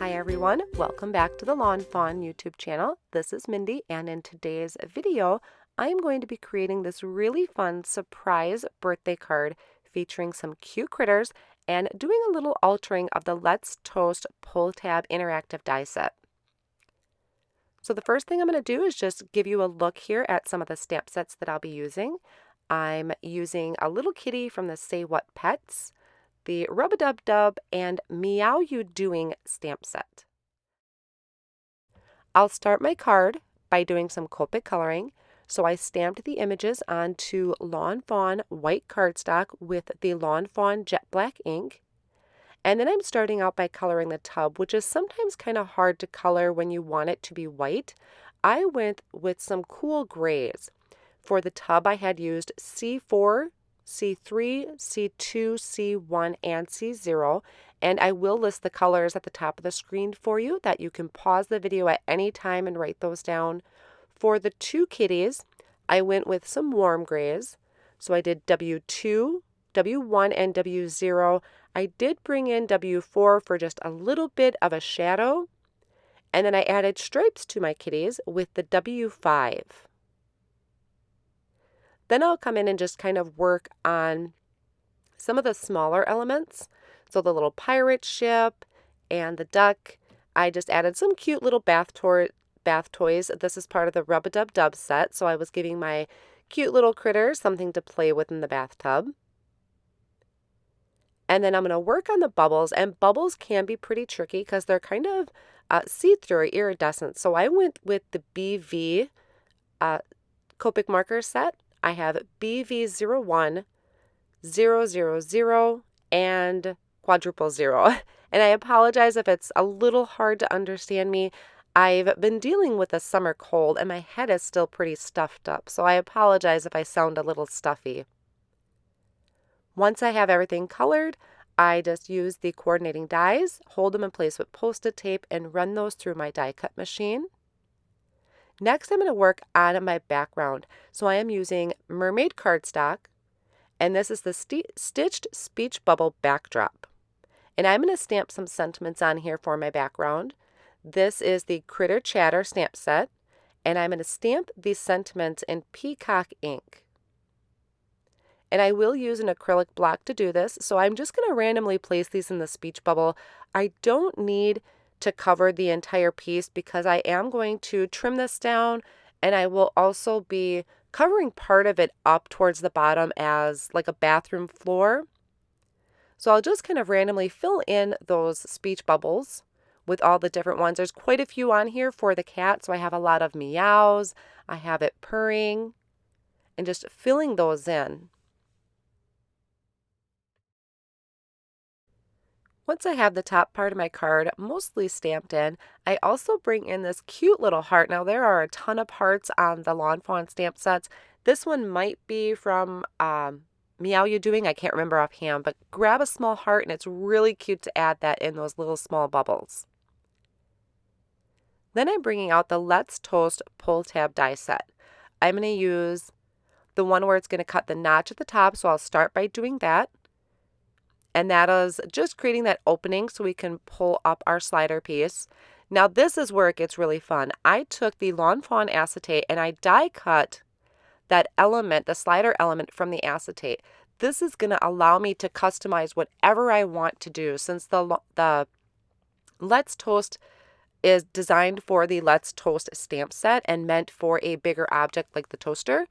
Hi everyone, welcome back to the Lawn Fawn YouTube channel. This is Mindy, and in today's video, I am going to be creating this really fun surprise birthday card featuring some cute critters and doing a little altering of the Let's Toast pull tab interactive die set. So the first thing I'm going to do is just give you a look here at some of the stamp sets that I'll be using. I'm using a little kitty from the Say What Pets, the Rub-a-Dub-Dub, and Meow You Doin stamp set. I'll start my card by doing some Copic Coloring. So I stamped the images onto Lawn Fawn white cardstock with the Lawn Fawn jet black ink. And then I'm starting out by coloring the tub, which is sometimes kind of hard to color when you want it to be white. I went with some cool grays. For the tub, I had used C4, C3, C2, C1, and C0, and I will list the colors at the top of the screen for you that you can pause the video at any time and write those down. For the two kitties, I went with some warm grays, so I did W2, W1, and W0. I did bring in W4 for just a little bit of a shadow, and then I added stripes to my kitties with the W5. Then I'll come in and just kind of work on some of the smaller elements. So the little pirate ship and the duck. I just added some cute little bath toys. This is part of the Rub-a-Dub-Dub set, so I was giving my cute little critters something to play with in the bathtub. And then I'm going to work on the bubbles, and bubbles can be pretty tricky because they're kind of see-through or iridescent. So I went with the BV Copic marker set. I have BV01, 000, and quadruple 0. And I apologize if it's a little hard to understand me. I've been dealing with a summer cold and my head is still pretty stuffed up, so I apologize if I sound a little stuffy. Once I have everything colored, I just use the coordinating dies, hold them in place with Post-it tape, and run those through my die cut machine. Next, I'm going to work on my background. So I am using Mermaid cardstock, and this is the stitched speech bubble backdrop. And I'm going to stamp some sentiments on here for my background. This is the Critter Chatter stamp set, and I'm going to stamp these sentiments in peacock ink. And I will use an acrylic block to do this, so I'm just going to randomly place these in the speech bubble. I don't need to cover the entire piece because I am going to trim this down, and I will also be covering part of it up towards the bottom as like a bathroom floor. So I'll just kind of randomly fill in those speech bubbles with all the different ones. There's quite a few on here for the cat, so I have a lot of meows, I have it purring, and just filling those in. Once I have the top part of my card mostly stamped in, I also bring in this cute little heart. Now there are a ton of hearts on the Lawn Fawn stamp sets. This one might be from Meow You Doin, I can't remember offhand, but grab a small heart and it's really cute to add that in those little small bubbles. Then I'm bringing out the Let's Toast pull tab die set. I'm going to use the one where it's going to cut the notch at the top, so I'll start by doing that. And that is just creating that opening so we can pull up our slider piece. Now this is where it gets really fun. I took the Lawn Fawn acetate and I die cut that element, the slider element from the acetate. This is going to allow me to customize whatever I want to do. Since the Let's Toast is designed for the Let's Toast stamp set and meant for a bigger object like the toaster,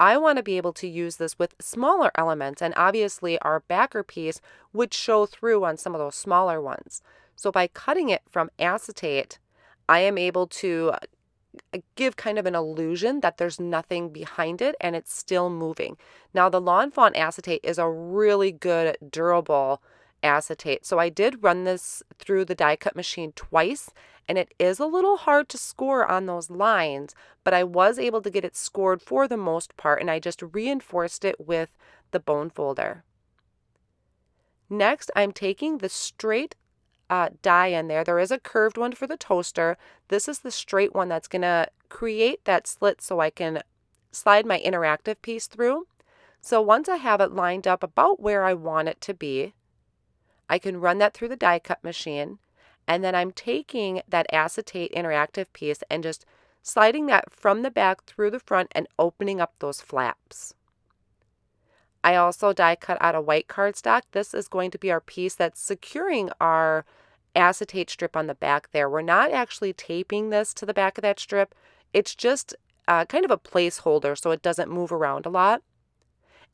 I want to be able to use this with smaller elements, and obviously our backer piece would show through on some of those smaller ones. So by cutting it from acetate, I am able to give kind of an illusion that there's nothing behind it and it's still moving. Now the Lawn Fawn acetate is a really good durable acetate. So I did run this through the die cut machine twice, and it is a little hard to score on those lines, but I was able to get it scored for the most part, and I just reinforced it with the bone folder. Next, I'm taking the straight die in there. There is a curved one for the toaster. This is the straight one that's going to create that slit so I can slide my interactive piece through. So once I have it lined up about where I want it to be, I can run that through the die cut machine, And then I'm taking that acetate interactive piece and just sliding that from the back through the front and opening up those flaps. I also die cut out a white cardstock. This is going to be our piece that's securing our acetate strip on the back there. We're not actually taping this to the back of that strip. It's just kind of a placeholder so it doesn't move around a lot.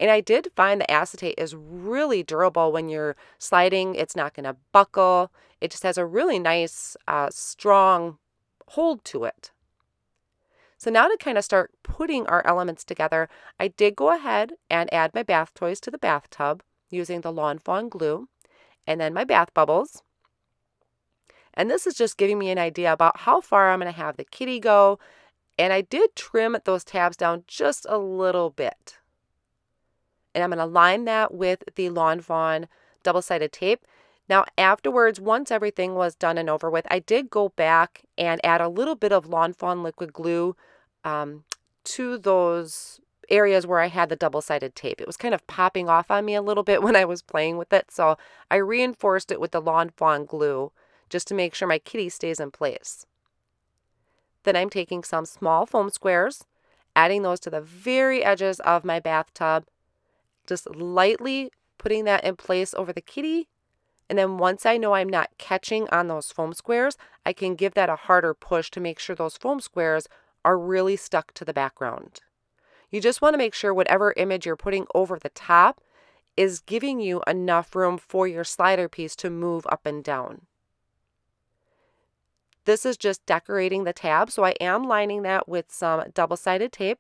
And I did find the acetate is really durable when you're sliding. It's not going to buckle. It just has a really nice, strong hold to it. So now to kind of start putting our elements together, I did go ahead and add my bath toys to the bathtub using the lawnfawn glue and then my bath bubbles. And this is just giving me an idea about how far I'm going to have the kitty go. And I did trim those tabs down just a little bit. And I'm going to line that with the lawnfawn double-sided tape. Now afterwards, once everything was done and over with, I did go back and add a little bit of lawnfawn liquid glue to those areas where I had the double-sided tape. It was kind of popping off on me a little bit when I was playing with it, so I reinforced it with the lawnfawn glue just to make sure my kitty stays in place. Then I'm taking some small foam squares, adding those to the very edges of my bathtub, just lightly putting that in place over the kitty. And then once I know I'm not catching on those foam squares, I can give that a harder push to make sure those foam squares are really stuck to the background. You just want to make sure whatever image you're putting over the top is giving you enough room for your slider piece to move up and down. This is just decorating the tab, so I am lining that with some double-sided tape.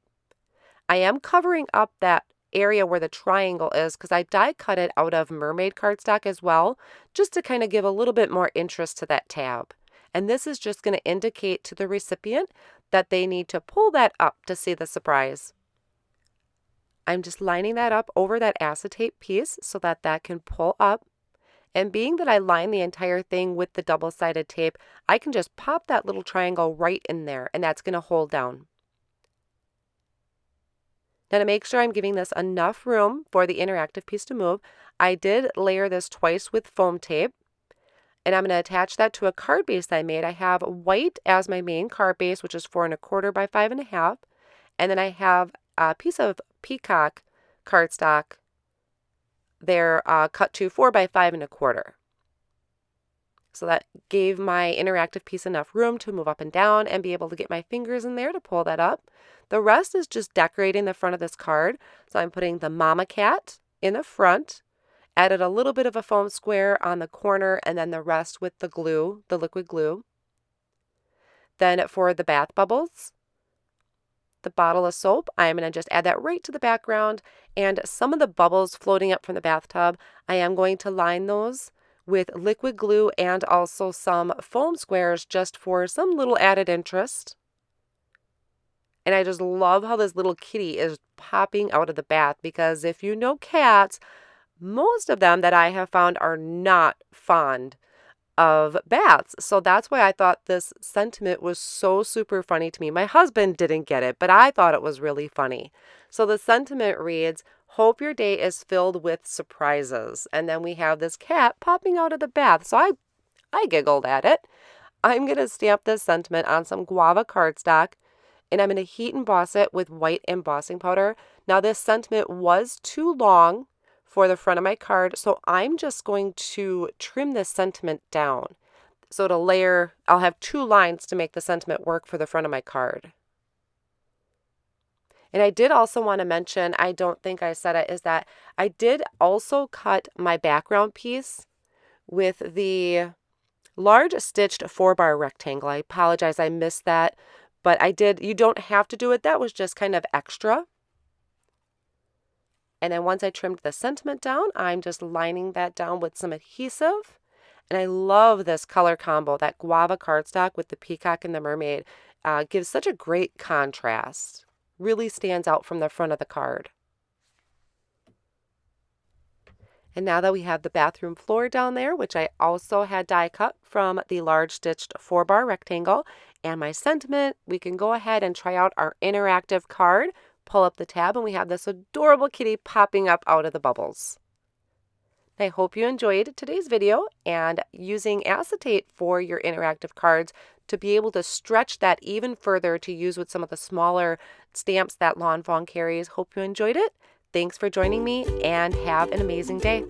I am covering up that area where the triangle is because I die cut it out of mermaid cardstock as well, just to kind of give a little bit more interest to that tab. And this is just going to indicate to the recipient that they need to pull that up to see the surprise. I'm just lining that up over that acetate piece so that that can pull up. And being that I line the entire thing with the double-sided tape, I can just pop that little triangle right in there, and that's going to hold down. Now to make sure I'm giving this enough room for the interactive piece to move, I did layer this twice with foam tape. And I'm going to attach that to a card base I made. I have white as my main card base, which is 4 1/4 by 5 1/2. And then I have a piece of peacock cardstock there cut to 4 by 5 1/4. So that gave my interactive piece enough room to move up and down and be able to get my fingers in there to pull that up. The rest is just decorating the front of this card. So I'm putting the mama cat in the front, added a little bit of a foam square on the corner, and then the rest with the glue, the liquid glue. Then for the bath bubbles, the bottle of soap, I'm going to just add that right to the background, and some of the bubbles floating up from the bathtub, I am going to line those with liquid glue and also some foam squares just for some little added interest. And I just love how this little kitty is popping out of the bath because if you know cats, most of them that I have found are not fond of baths. So that's why I thought this sentiment was so super funny to me. My husband didn't get it, but I thought it was really funny. So the sentiment reads, "Hope your day is filled with surprises." And then we have this cat popping out of the bath. So I giggled at it. I'm going to stamp this sentiment on some Guava cardstock, and I'm going to heat emboss it with white embossing powder. Now this sentiment was too long for the front of my card, so I'm just going to trim this sentiment down. So to layer, I'll have 2 lines to make the sentiment work for the front of my card. And I did also want to mention, I don't think I said it, is that I did also cut my background piece with the large stitched 4-bar rectangle. I apologize, I missed that, but I did. You don't have to do it. That was just kind of extra. And then once I trimmed the sentiment down, I'm just lining that down with some adhesive. And I love this color combo, that Guava cardstock with the peacock and the mermaid. Gives such a great contrast. Really stands out from the front of the card. And now that we have the bathroom floor down there, which I also had die cut from the large stitched 4-bar rectangle, and my sentiment, we can go ahead and try out our interactive card. Pull up the tab and we have this adorable kitty popping up out of the bubbles. I hope you enjoyed today's video and using acetate for your interactive cards to be able to stretch that even further to use with some of the smaller stamps that Lawn Fawn carries. Hope you enjoyed it. Thanks for joining me and have an amazing day.